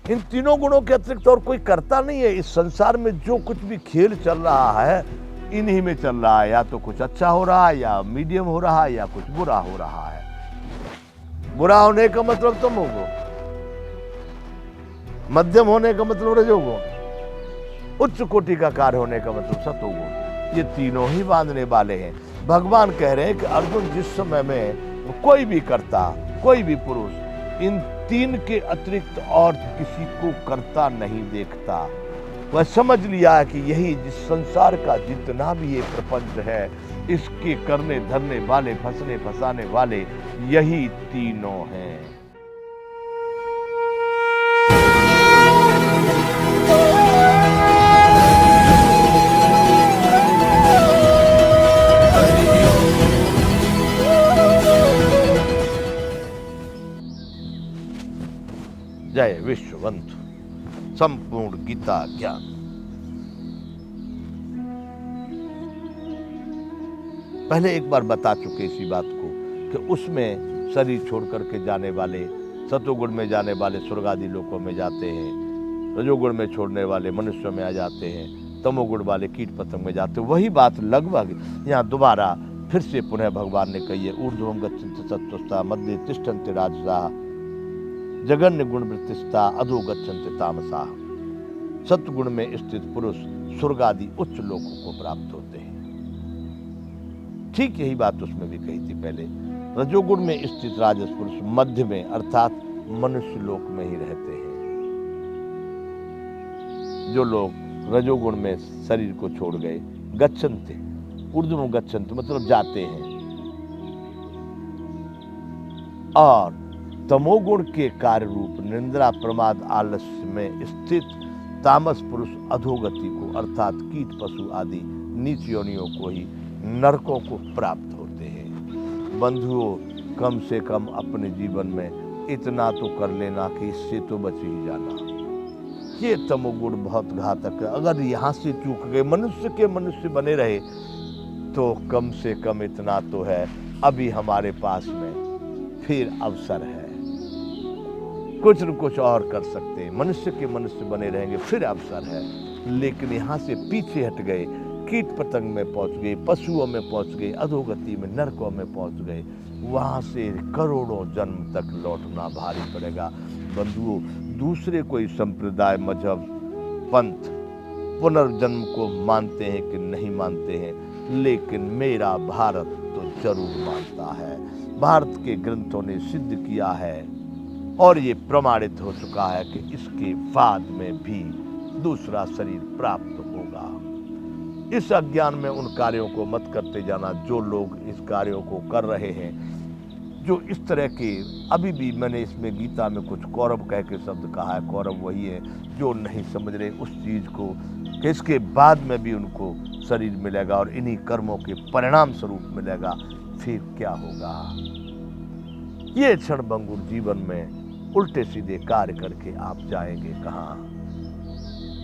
इन तीनों गुणों के अतिरिक्त और कोई करता नहीं है। इस संसार में जो कुछ भी खेल चल रहा है इन्हीं में चल रहा है। या तो कुछ अच्छा हो रहा है, या मीडियम हो रहा है, या कुछ बुरा हो रहा है। बुरा होने का मतलब तमोगुण, मध्यम होने का मतलब रजोगुण, उच्च कोटि का कार्य होने का मतलब सतोगुण। ये तीनों ही बांधने वाले हैं। भगवान कह रहे हैं कि अर्जुन, जिस समय में कोई भी कर्ता, कोई भी पुरुष इन तीन के अतिरिक्त और किसी को करता नहीं देखता, वह समझ लिया है कि यही जिस संसार का जितना भी ये प्रपंच है, इसके करने धरने वाले, फंसने फंसाने वाले यही तीनों हैं। जय विश्ववंतु संपूर्ण गीता ज्ञान। पहले एक बार बता चुके इसी बात को कि उसमें शरीर छोड़ करके जाने वाले, सतोगुण में जाने वाले स्वर्ग आदि लोकों में जाते हैं, रजोगुण में छोड़ने वाले मनुष्यों में आ जाते हैं, तमोगुण वाले कीट पतंग में जाते हैं। वही बात लगभग यहाँ दोबारा फिर से पुनः भगवान ने कही है। ऊर्ध्वं गच्छन्ति सत्त्वस्ता मध्ये तिष्ठन्ति राजसाः जगन्य गुण वृत्तिस्ता अधो गच्छन्ति तामसाः। सत्गुण में स्थित पुरुष स्वर्ग आदि उच्च लोकों को प्राप्त होते हैं। ठीक यही बात उसमें भी कही थी पहले। रजोगुण में स्थित राजस पुरुष मध्य में अर्थात मनुष्य लोक में ही रहते हैं। जो लोग रजोगुण में शरीर को छोड़ गए, गच्छन्ति, ऊर्ध्वं गच्छन्ति मतलब जाते हैं, और तमोगुण के कार्य रूप निंद्रा प्रमाद आलस्य में स्थित तामस पुरुष अधोगति को अर्थात कीट पशु आदि नीच योनियों को ही, नरकों को प्राप्त होते हैं। बंधुओं, कम से कम अपने जीवन में इतना तो कर लेना कि इससे तो बच ही जाना। ये तमोगुण बहुत घातक है। अगर यहाँ से चूक गए, मनुष्य के मनुष्य बने रहे, तो कम से कम इतना तो है, अभी हमारे पास में फिर अवसर है, कुछ न कुछ और कर सकते हैं। मनुष्य के मनुष्य बने रहेंगे, फिर अवसर है। लेकिन यहाँ से पीछे हट गए, कीट पतंग में पहुंच गए, पशुओं में पहुंच गए, अधोगति में नरकों में पहुंच गए, वहां से करोड़ों जन्म तक लौटना भारी पड़ेगा। बंधुओं, दूसरे कोई संप्रदाय, मजहब, पंथ पुनर्जन्म को मानते हैं कि नहीं मानते हैं, लेकिन मेरा भारत तो जरूर मानता है। भारत के ग्रंथों ने सिद्ध किया है और ये प्रमाणित हो चुका है कि इसके बाद में भी दूसरा शरीर प्राप्त होगा। इस अज्ञान में उन कार्यों को मत करते जाना जो लोग इस कार्यों को कर रहे हैं, जो इस तरह के, अभी भी मैंने इसमें गीता में कुछ कौरव कह के शब्द कहा है। कौरव वही है जो नहीं समझ रहे उस चीज को कि इसके बाद में भी उनको शरीर मिलेगा और इन्हीं कर्मों के परिणाम स्वरूप मिलेगा। फिर क्या होगा? ये क्षणभंगुर जीवन में उल्टे सीधे कार्य करके आप जाएंगे कहाँ?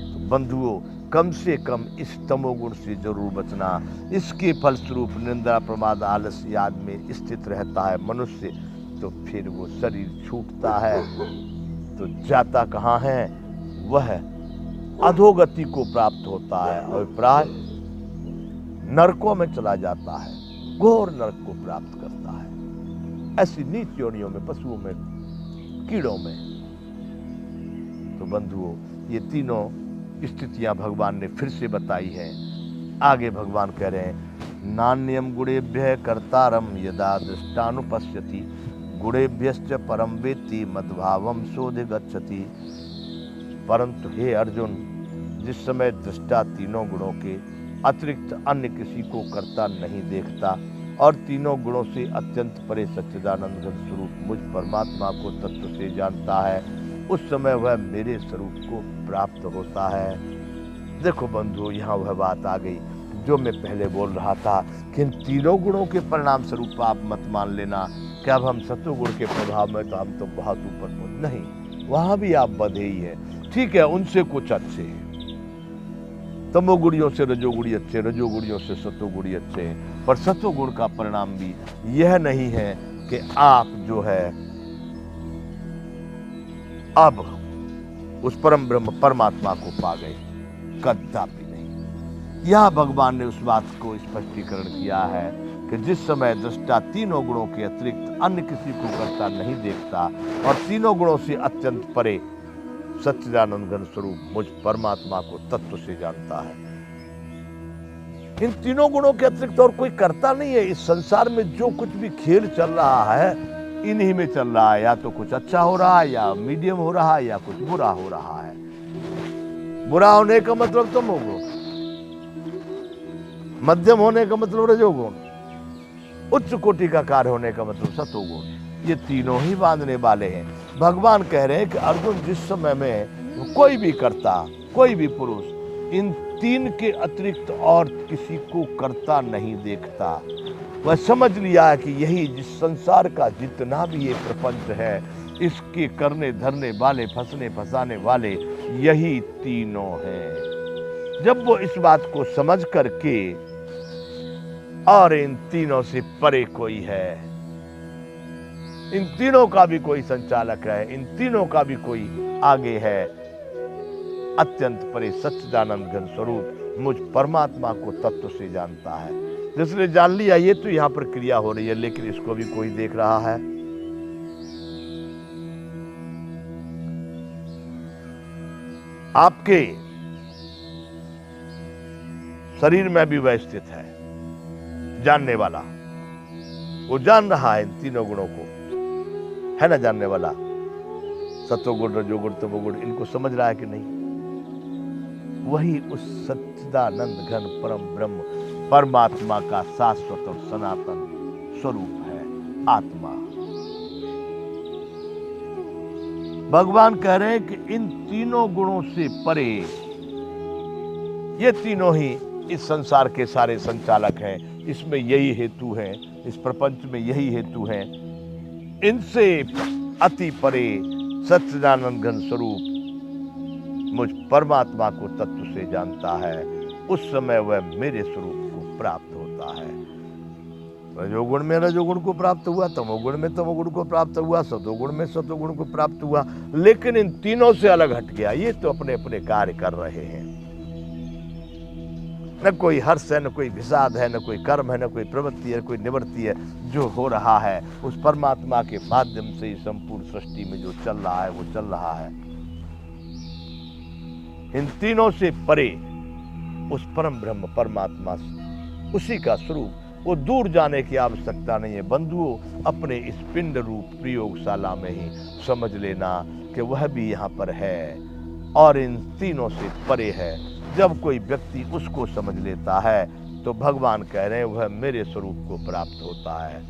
तो बंधुओं, कम से कम इस तमोगुण से जरूर बचना। इसके फलस्वरूप निंदा प्रमाद आलस्य आदि में स्थित रहता है मनुष्य, तो फिर वो शरीर छूटता है तो जाता कहाँ है? वह अधोगति को प्राप्त होता है और प्राय नरकों में चला जाता है, घोर नरक को प्राप्त करता है। ऐसी नीच योनियों में, पशुओं में, कीड़ों में। तो बंधुओं, ये तीनों स्थितियां भगवान ने फिर से बताई हैं। आगे भगवान कह रहे हैं, नान्यम गुणेभ्यः कर्तारम यदा दृष्टानुपश्यति गुणेभ्यश्च परम वेत्ति मद्भावम सोऽधिगच्छति। परंतु हे अर्जुन, जिस समय दृष्टा तीनों गुणों के अतिरिक्त अन्य किसी को करता नहीं देखता और तीनों गुणों से अत्यंत परे सच्चिदानंद घन स्वरूप मुझ परमात्मा को तत्व से जानता है, उस समय वह मेरे स्वरूप को प्राप्त होता है। देखो बंधु, यहाँ वह बात आ गई जो मैं पहले बोल रहा था कि इन तीनों गुणों के परिणाम स्वरूप आप मत मान लेना कि अब हम सत्वगुण के प्रभाव में तो हम तो बहुत ऊपर पहुंच, नहीं, वहां भी आप बधे ही हैं। ठीक है, उनसे कुछ अच्छे हैं, तमोगुणियों से रजोगुणी अच्छे, रजोगुणियों से सत्वगुणी अच्छे हैं, पर सत्वगुण का परिणाम भी यह नहीं है कि आप जो है अब उस परम ब्रह्म परमात्मा को पा गए, कदापि नहीं। यह भगवान ने उस बात को स्पष्टीकरण किया है कि जिस समय दृष्टा तीनों गुणों के अतिरिक्त अन्य किसी को करता नहीं देखता और तीनों गुणों से अत्यंत परे सच्चिदानंद घन स्वरूप मुझ परमात्मा को तत्व से जानता है। इन तीनों गुणों के अतिरिक्त और कोई करता नहीं है। इस संसार में जो कुछ भी खेल चल रहा है इन्हीं में चल रहा है। या तो कुछ अच्छा हो रहा है, या मीडियम हो रहा है, या कुछ बुरा हो रहा है। बुरा होने का मतलब तमोगुण, मध्यम होने का मतलब रजोगुण, उच्च कोटि का कार्य होने का मतलब सतोगुण। ये तीनों ही बांधने वाले हैं। भगवान कह रहे हैं कि अर्जुन, जिस समय में कोई भी कर्ता, कोई भी पुरुष इन तीन के अतिरिक्त और किसी को करता नहीं देखता, वह समझ लिया है कि यही जिस संसार का जितना भी ये प्रपंच है, इसके करने धरने वाले, फंसने फंसाने वाले यही तीनों हैं। जब वो इस बात को समझ करके और इन तीनों से परे कोई है, इन तीनों का भी कोई संचालक है, इन तीनों का भी कोई आगे है, अत्यंत परे सच्चिदानंद घन स्वरूप मुझ परमात्मा को तत्व से जानता है। जिसने जान लिया, ये तो यहां पर क्रिया हो रही है, लेकिन इसको भी कोई देख रहा है। आपके शरीर में भी वह स्थित है, जानने वाला। वो जान रहा है इन तीनों गुणों को, है ना जानने वाला। सत्वगुण, रजोगुण, तमोगुण, इनको समझ रहा है कि नहीं? वही उस सच्चिदानंद घन परम ब्रह्म परमात्मा का शाश्वत और सनातन स्वरूप है, आत्मा। भगवान कह रहे हैं कि इन तीनों गुणों से परे ये तीनों ही इस संसार के सारे संचालक हैं। इसमें यही हेतु है, इस प्रपंच में यही हेतु है। इनसे अति परे सच्चिदानंद घन स्वरूप मुझ परमात्मा को तत्व से जानता है। उस समय वह मेरे स्वरूप को प्राप्त होता है। रजोगुण में रजोगुण को प्राप्त हुआ, तमोगुण में तमोगुण को प्राप्त हुआ, सतोगुण में सतोगुण को प्राप्त हुआ, लेकिन इन तीनों से अलग हट गया। ये तो अपने अपने कार्य कर रहे हैं। न कोई हर्ष है, न कोई विषाद है, न कोई कर्म है, न कोई प्रवृत्ति है, कोई निवृत्ति है। जो हो रहा है उस परमात्मा के माध्यम से संपूर्ण सृष्टि में जो चल रहा है वो चल रहा है। इन तीनों से परे उस परम ब्रह्म परमात्मा, उसी का स्वरूप, वो दूर जाने की आवश्यकता नहीं है। बंधुओं, अपने इस पिंड रूप प्रयोगशाला में ही समझ लेना कि वह भी यहाँ पर है और इन तीनों से परे है। जब कोई व्यक्ति उसको समझ लेता है तो भगवान कह रहे हैं वह मेरे स्वरूप को प्राप्त होता है,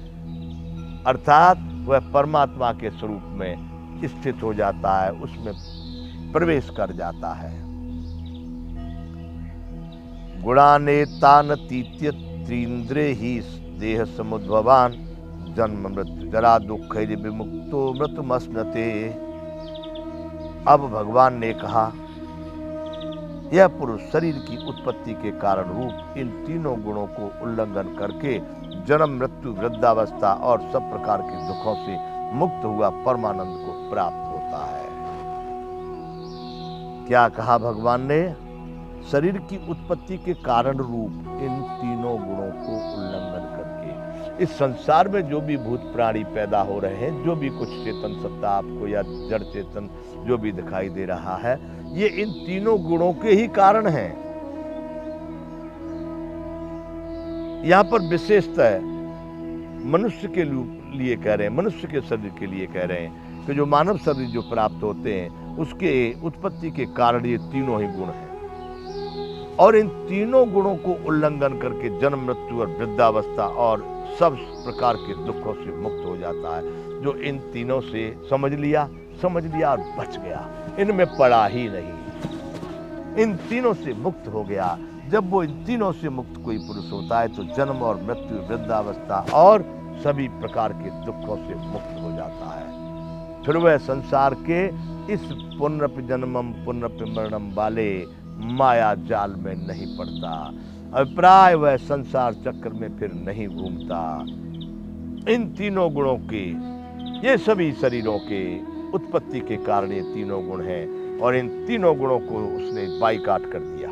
अर्थात वह परमात्मा के स्वरूप में स्थित हो जाता है, उसमें प्रवेश कर जाता है। गुणानेतानतीत्य त्रीन्द्रे ही देह समुद्भवान जन्म मृत्यु जरा दुख विमुक्तो मृतमस्नते। अब भगवान ने कहा, यह पुरुष शरीर की उत्पत्ति के कारण रूप इन तीनों गुणों को उल्लंघन करके जन्म मृत्यु वृद्धावस्था और सब प्रकार के दुखों से मुक्त हुआ परमानंद को प्राप्त होता है। क्या कहा भगवान ने? शरीर की उत्पत्ति के कारण रूप इन तीनों गुणों को उल्लंघन करके इस संसार में जो भी भूत प्राणी पैदा हो रहे हैं, जो भी कुछ चेतन सत्ता आपको या जड़ चेतन जो भी दिखाई दे रहा है, ये इन तीनों गुणों के ही कारण हैं। यहां पर विशेषतः मनुष्य के लिए कह रहे हैं, मनुष्य के शरीर के लिए कह रहे हैं कि जो मानव शरीर जो प्राप्त होते हैं उसके उत्पत्ति के कारण ये तीनों ही गुण हैं। और इन तीनों गुणों को उल्लंघन करके जन्म मृत्यु और वृद्धावस्था और सब प्रकार के दुखों से मुक्त हो जाता है। जो इन तीनों से समझ लिया और बच गया, इनमें पड़ा ही नहीं, इन तीनों से मुक्त हो गया। जब वो इन तीनों से मुक्त कोई पुरुष होता है तो जन्म और मृत्यु, वृद्धावस्था और सभी प्रकार के दुखों से मुक्त हो जाता है। फिर वह संसार के इस पुनरपि जन्मम पुनरपि मरणम वाले माया जाल में नहीं पड़ता, अभिप्राय वह संसार चक्र में फिर नहीं घूमता। इन तीनों गुणों के, ये सभी शरीरों के उत्पत्ति के कारण ये तीनों गुण हैं। और इन तीनों गुणों को उसने बाईकाट कर दिया।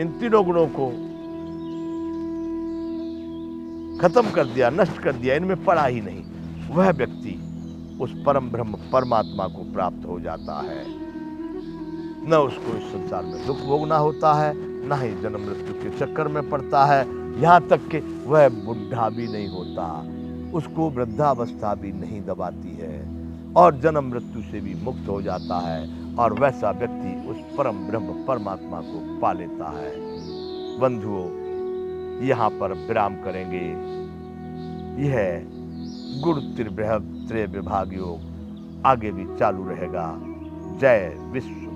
इन तीनों गुणों को खत्म कर दिया, नष्ट कर दिया, इनमें पड़ा ही नहीं, वह व्यक्ति उस परम ब्रह्म परमात्मा को प्राप्त हो जाता है। न उसको इस संसार में दुख भोगना होता है, न ही जन्म मृत्यु के चक्कर में पड़ता है, यहाँ तक कि वह बुढ़ा भी नहीं होता, उसको वृद्धावस्था भी नहीं दबाती है और जन्म मृत्यु से भी मुक्त हो जाता है और वैसा व्यक्ति उस परम ब्रह्म परमात्मा को पा लेता है। बंधुओं, यहाँ पर विराम करेंगे। यह गुरु त्रिबृहत् त्रय विभाग योग आगे भी चालू रहेगा। जय विश्व